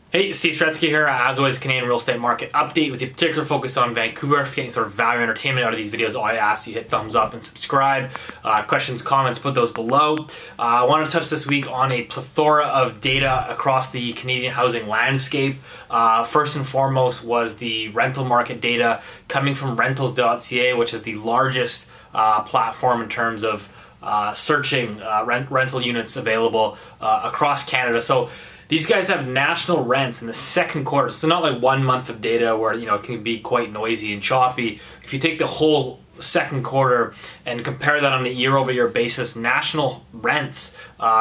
Hey, Steve Saretsky here. As always, Canadian real estate market update with a particular focus on Vancouver. If you're getting sort of value and entertainment out of these videos, all I ask you hit thumbs up and subscribe. Questions, comments, put those below. I want to touch this week on a plethora of data across the Canadian housing landscape. First and foremost was the rental market data coming from rentals.ca, which is the largest platform in terms of searching rental units available across Canada. So these guys have national rents in the second quarter. So not like 1 month of data where, it can be quite noisy and choppy. If you take the whole second quarter and compare that on a year-over-year basis, national rents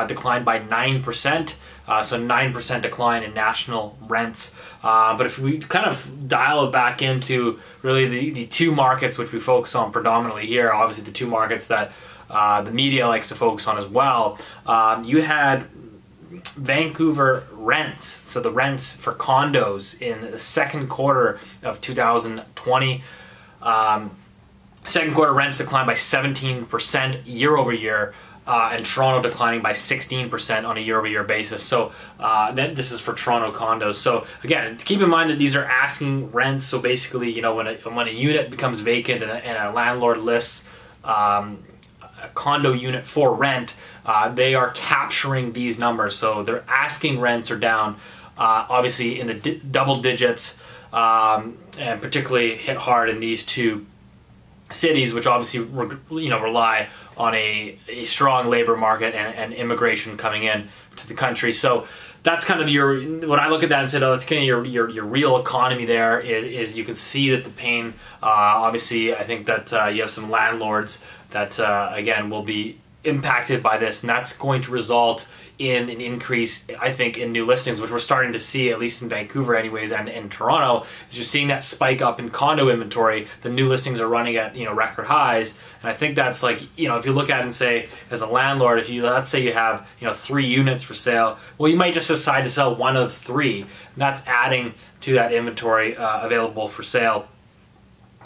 declined by 9%. So 9% decline in national rents. But if we kind of dial it back into really the two markets which we focus on predominantly here, obviously the two markets that the media likes to focus on as well, you had Vancouver Rents, so the rents for condos in the second quarter of 2020. Second quarter rents declined by 17% year over year, and Toronto declining by 16% on a year-over-year basis. So this is for Toronto condos. So again, keep in mind that these are asking rents. So basically, when a unit becomes vacant and a landlord lists a condo unit for rent, they are capturing these numbers. So their asking rents are down, obviously in the double digits, and particularly hit hard in these two cities, which obviously rely on a strong labor market and immigration coming in to the country. So that's kind of when I look at that and say, oh, that's kind of your real economy there is you can see that the pain, obviously I think that you have some landlords that again will be impacted by this, and that's going to result in an increase, I think, in new listings, which we're starting to see, at least in Vancouver anyways, and in Toronto, is you're seeing that spike up in condo inventory. The new listings are running at record highs, and I think that's like, if you look at it and say, as a landlord, if let's say you have 3 units for sale, well, you might just decide to sell one of 3, and that's adding to that inventory available for sale.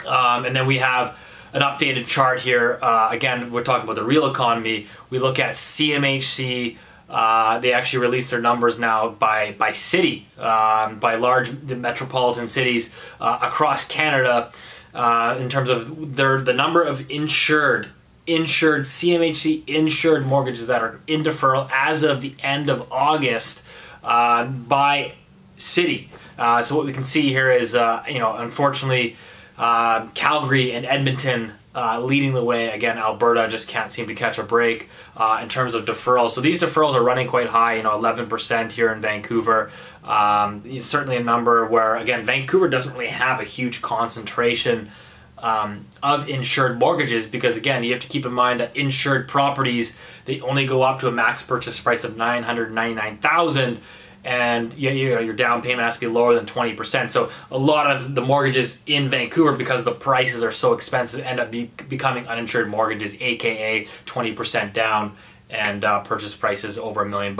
And then we have an updated chart here. Again, we're talking about the real economy. We look at CMHC. They actually released their numbers now by city, by the metropolitan cities across Canada, in terms of the number of insured CMHC insured mortgages that are in deferral as of the end of August by city. So what we can see here is, unfortunately, Calgary and Edmonton leading the way. Again, Alberta just can't seem to catch a break in terms of deferrals. So these deferrals are running quite high, 11% here in Vancouver. Certainly a number where, again, Vancouver doesn't really have a huge concentration of insured mortgages, because again, you have to keep in mind that insured properties, they only go up to a max purchase price of $999,000. And your down payment has to be lower than 20%. So a lot of the mortgages in Vancouver, because the prices are so expensive, end up becoming uninsured mortgages, aka 20% down, and purchase prices over $1 million.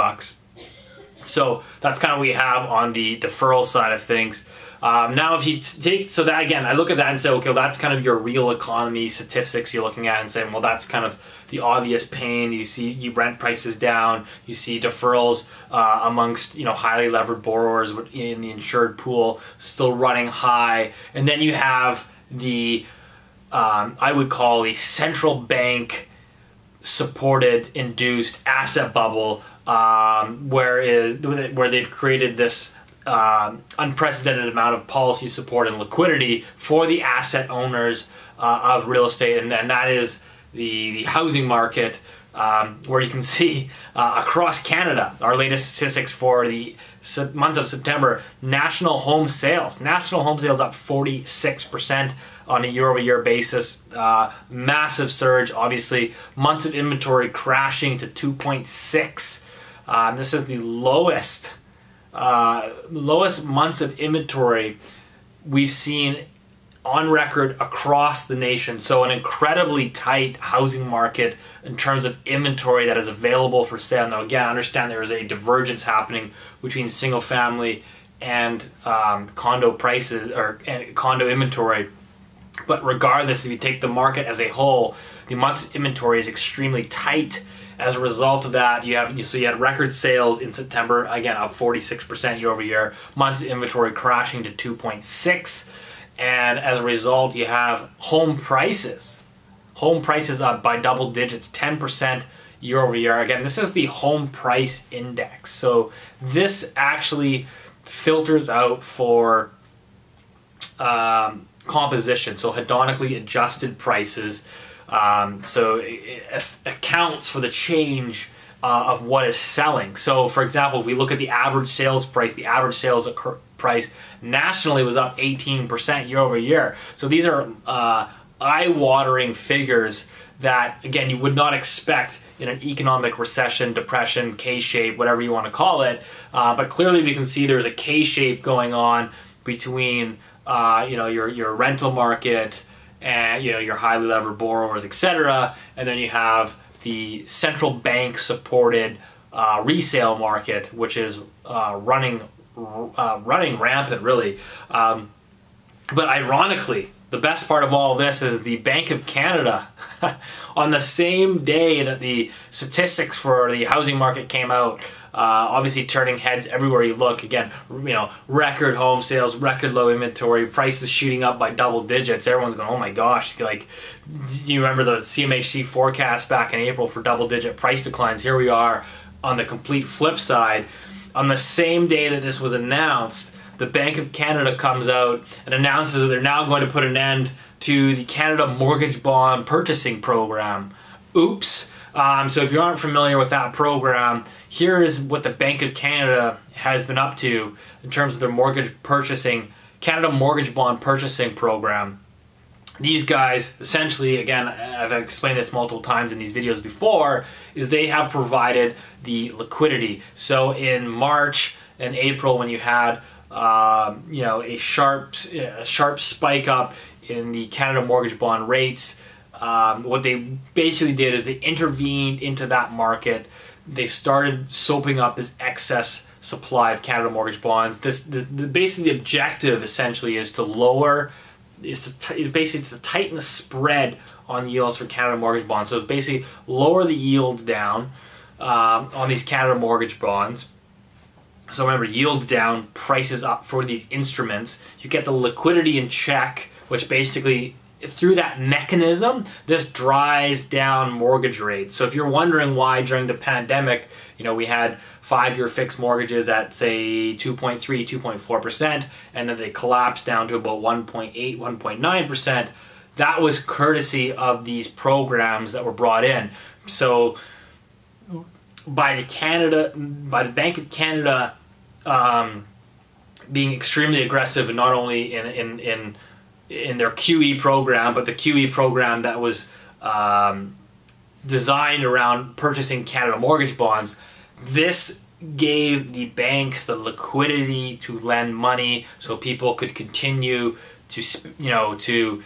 So that's kind of what we have on the deferral side of things. Now, if you take, so that again, I look at that and say, okay, well, that's kind of your real economy statistics you're looking at and saying, well, that's kind of the obvious pain. You see rent prices down, you see deferrals amongst highly levered borrowers in the insured pool still running high, and then you have the I would call the central bank supported induced asset bubble, where they've created this unprecedented amount of policy support and liquidity for the asset owners of real estate, and that is the housing market, where you can see across Canada, our latest statistics for the month of September, national home sales up 46% on a year-over-year basis. Massive surge, obviously. Months of inventory crashing to 2.6. This is the lowest months of inventory we've seen on record across the nation. So an incredibly tight housing market in terms of inventory that is available for sale. Now again, I understand there is a divergence happening between single family and condo prices and condo inventory. But regardless, if you take the market as a whole, the months of inventory is extremely tight. As a result of that, you had record sales in September, again up 46% year over year. Monthly inventory crashing to 2.6, and as a result, you have home prices up by double digits, 10% year over year. Again, this is the home price index, so this actually filters out for composition, so hedonically adjusted prices. So it accounts for the change of what is selling. So for example, if we look at the average sales price, the average sales price nationally was up 18% year over year. So these are eye-watering figures that, again, you would not expect in an economic recession, depression, K-shape, whatever you want to call it. But clearly we can see there's a K-shape going on between your rental market and your highly levered borrowers, etc. And then you have the central bank supported resale market, which is running rampant, really. But ironically, the best part of all this is the Bank of Canada, on the same day that the statistics for the housing market came out, obviously turning heads everywhere you look. Again, record home sales, record low inventory, prices shooting up by double digits. Everyone's going, oh my gosh, like, do you remember the CMHC forecast back in April for double-digit price declines? Here we are on the complete flip side. On the same day that this was announced, the Bank of Canada comes out and announces that they're now going to put an end to the Canada Mortgage Bond Purchasing Program. Oops. So if you aren't familiar with that program, here is what the Bank of Canada has been up to in terms of their Canada Mortgage Bond Purchasing Program. These guys, essentially, again, I've explained this multiple times in these videos before, is they have provided the liquidity. So in March and April, when you had a sharp spike up in the Canada mortgage bond rates, what they basically did is they intervened into that market. They started soaping up this excess supply of Canada mortgage bonds. Basically the objective essentially is to tighten the spread on yields for Canada mortgage bonds. So basically lower the yields down on these Canada mortgage bonds. So remember, yields down, prices up for these instruments. You get the liquidity in check, which basically, through that mechanism, this drives down mortgage rates. So if you're wondering why during the pandemic, we had 5-year fixed mortgages at, say, 2.3, 2.4%, and then they collapsed down to about 1.8, 1.9%, that was courtesy of these programs that were brought in. So by the Bank of Canada being extremely aggressive, and not only in their QE program, but the QE program that was designed around purchasing Canada mortgage bonds, this gave the banks the liquidity to lend money so people could continue to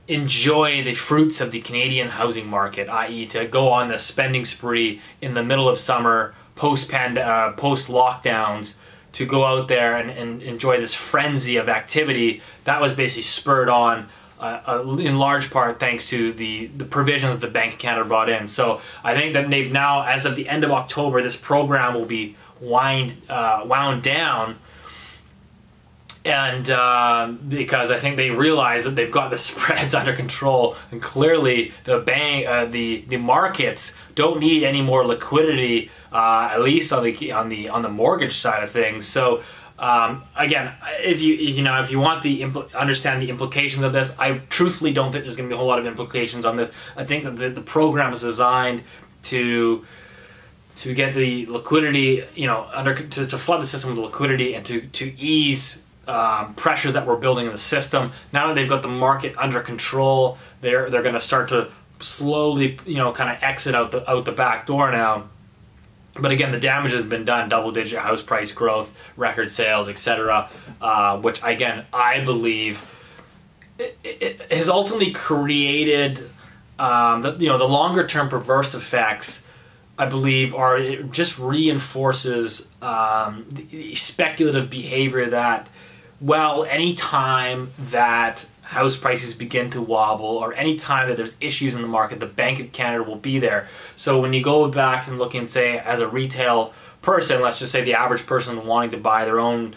enjoy the fruits of the Canadian housing market, i.e. to go on the spending spree in the middle of summer, post-lockdowns, to go out there and enjoy this frenzy of activity that was basically spurred on in large part thanks to the provisions the Bank of Canada brought in. So I think that they've now, as of the end of October, this program will be wound down, and because I think they realize that they've got the spreads under control, and clearly the markets don't need any more liquidity, at least on the mortgage side of things. So again, if you want to understand the implications of this, I truthfully don't think there's going to be a whole lot of implications on this. I think that the program is designed to get the liquidity, to flood the system with liquidity and to ease pressures that we're building in the system. Now that they've got the market under control, they're going to start to slowly, kind of exit out the back door now. But again, the damage has been done: double-digit house price growth, record sales, etc. Which again, I believe it has ultimately created the longer-term perverse effects. I believe it just reinforces the speculative behavior that, well, any time that house prices begin to wobble, or any time that there's issues in the market, the Bank of Canada will be there. So when you go back and look and say, as a retail person, let's just say the average person wanting to buy their own,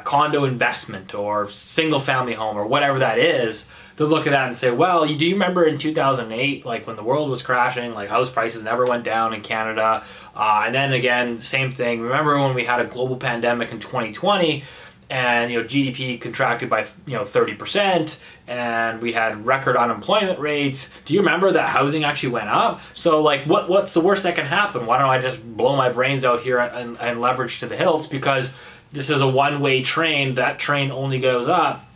condo investment or single family home or whatever that is, they'll look at that and say, well, do you remember in 2008, like when the world was crashing, like house prices never went down in Canada? And then again, same thing. Remember when we had a global pandemic in 2020 and GDP contracted by 30% and we had record unemployment rates? Do you remember that housing actually went up? So like what's the worst that can happen? Why don't I just blow my brains out here and leverage to the hilts, because this is a one-way train. That train only goes up.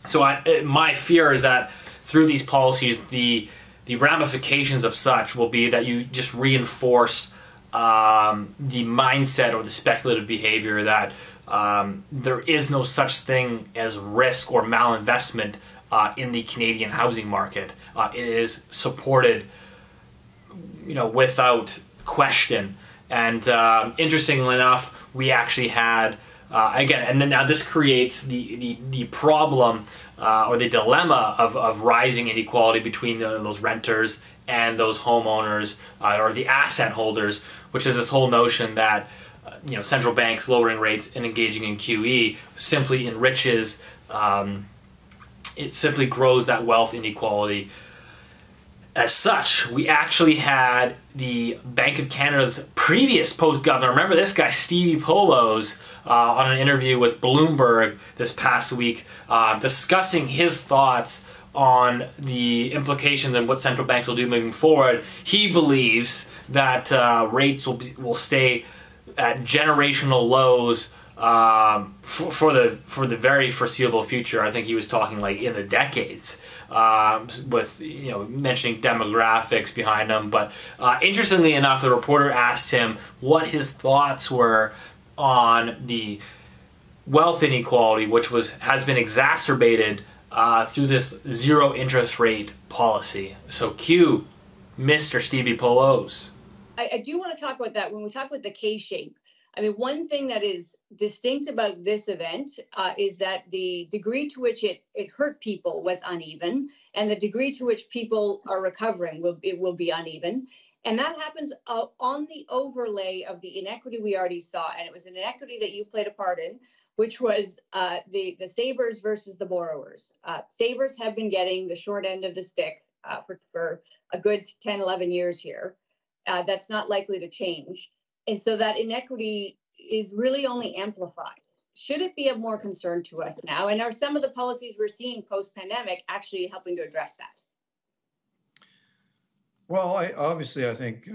So my fear is that through these policies, the ramifications of such will be that you just reinforce the mindset or the speculative behavior that there is no such thing as risk or malinvestment in the Canadian housing market. It is supported, without question. And interestingly enough, we actually had again, and then now this creates the problem or the dilemma of rising inequality between those renters and those homeowners or the asset holders, which is this whole notion that central banks lowering rates and engaging in QE simply enriches, it simply grows that wealth inequality. As such, we actually had the Bank of Canada's previous post-governor, remember this guy, Stevie Poloz, on an interview with Bloomberg this past week, discussing his thoughts on the implications and what central banks will do moving forward. He believes that rates will stay at generational lows for the very foreseeable future. I think he was talking like in the decades, with mentioning demographics behind them. But interestingly enough, the reporter asked him what his thoughts were on the wealth inequality, which has been exacerbated through this zero interest rate policy. So cue Mr. Stevie Poloz. I do want to talk about that when we talk about the K-shape. I mean, one thing that is distinct about this event is that the degree to which it hurt people was uneven, and the degree to which people are recovering will be uneven. And that happens on the overlay of the inequity we already saw. And it was an inequity that you played a part in, which was the savers versus the borrowers. Savers have been getting the short end of the stick for a good 10, 11 years here. That's not likely to change. And so that inequity is really only amplified. Should it be of more concern to us now? And are some of the policies we're seeing post-pandemic actually helping to address that? Well, obviously, I think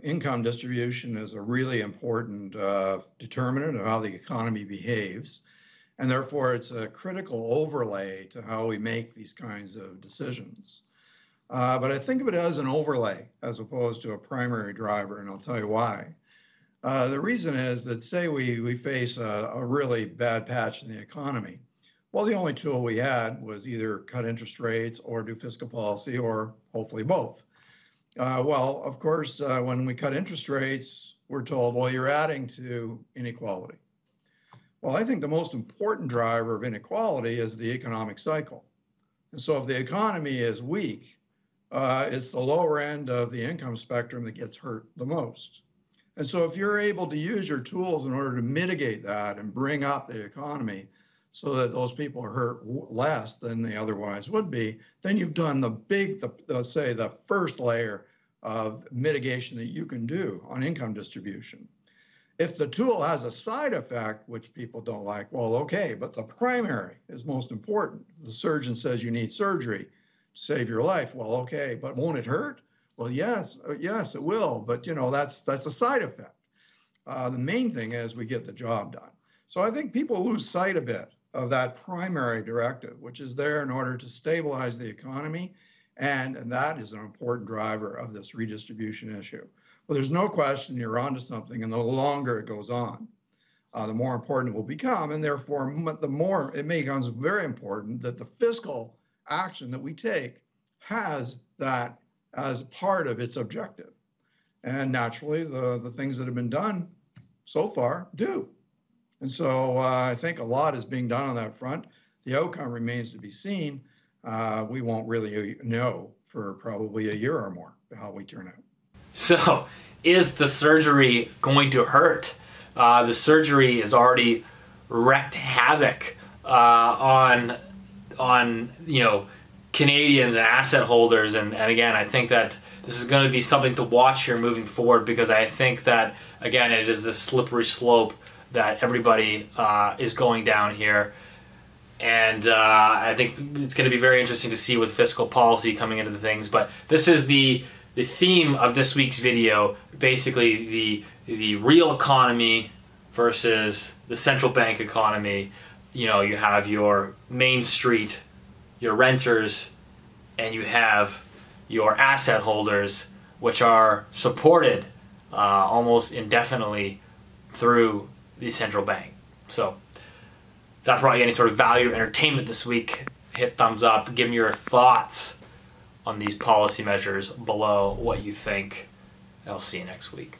income distribution is a really important determinant of how the economy behaves. And therefore, it's a critical overlay to how we make these kinds of decisions. But I think of it as an overlay as opposed to a primary driver, and I'll tell you why. The reason is that, say we face a really bad patch in the economy. Well, the only tool we had was either cut interest rates or do fiscal policy, or hopefully both. Well, of course, when we cut interest rates, we're told, well, you're adding to inequality. Well, I think the most important driver of inequality is the economic cycle. And so if the economy is weak, it's the lower end of the income spectrum that gets hurt the most. And so if you're able to use your tools in order to mitigate that and bring up the economy so that those people are hurt less than they otherwise would be, then you've done the first layer of mitigation that you can do on income distribution. If the tool has a side effect, which people don't like, well, okay, but the primary is most important. The surgeon says you need surgery to save your life. Well, okay, but won't it hurt? Well, yes, it will, but that's a side effect. The main thing is we get the job done. So I think people lose sight a bit of that primary directive, which is there in order to stabilize the economy, and that is an important driver of this redistribution issue. Well, there's no question you're onto something, and the longer it goes on, the more important it will become, and therefore the more it becomes very important that the fiscal action that we take has that as part of its objective. And naturally, the things that have been done so far do. And so I think a lot is being done on that front. the outcome remains to be seen. We won't really know for probably a year or more how we turn out. So, is the surgery going to hurt? The surgery has already wreaked havoc on Canadians and asset holders, and again, I think that this is going to be something to watch here moving forward, because I think that, again, it is this slippery slope that everybody is going down here. And I think it's going to be very interesting to see with fiscal policy coming into the things. But this is the theme of this week's video, basically the real economy versus the central bank economy. You know, you have your Main Street, your renters, and you have your asset holders, which are supported almost indefinitely through the central bank. So if that brought you any sort of value or entertainment this week, hit thumbs up. Give me your thoughts on these policy measures below, what you think, and I'll see you next week.